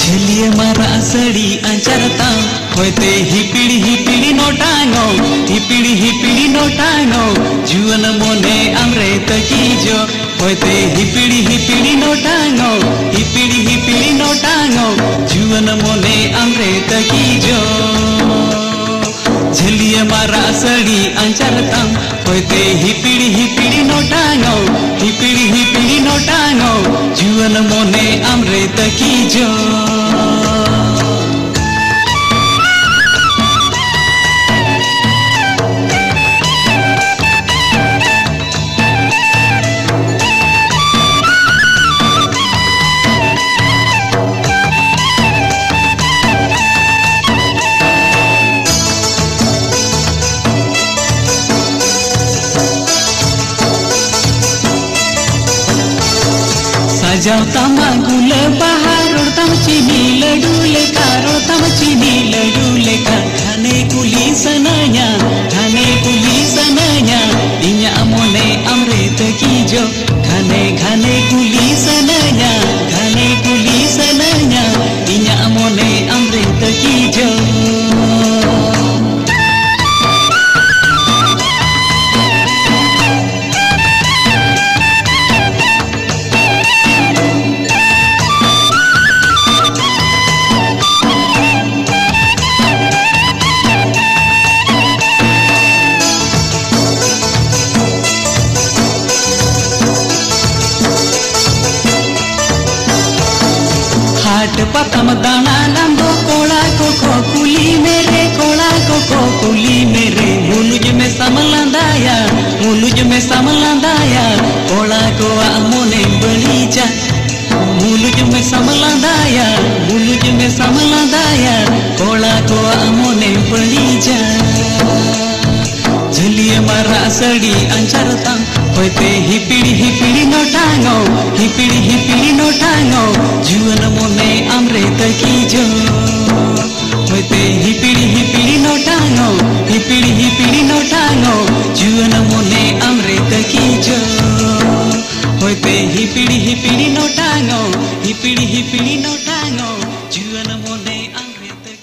झलिए मारा सड़ी अंचरता होते हिपिड़ी नोटांगो हिपिड़ी नोटांगो जुअन मोने अमरे तकीजो होते हिपिड़ी नोटांगो हिपिड़ी नोटांगो जुअन मोने अमरे तकीजो झलिए मारा सड़ी अंचरता होते हिपिड़ी नोटांगो हिपिड़ी नोटांगो जुअन मोने अमरे तकीजो जाओ तमा गुल बहार तम चीनी लड्डू लेका रो तम चीनी लड्डू लेका खाने कुली सनाया इन्या मोने अमृत की जो खाने कुली सनाया इन्या मोने अमृत की जो पतम दाना लंबो कोला को कुली मेरे कोला को कुली मेरे मुलुज में समलंदाया कोला को आमोने बलीजा मुलुज में समलंदाया कोला को आमोने बलीजा झलिए मारा सड़ी अंचरता होते हिपिड़ी नोटांगो जुअन मोने अमृत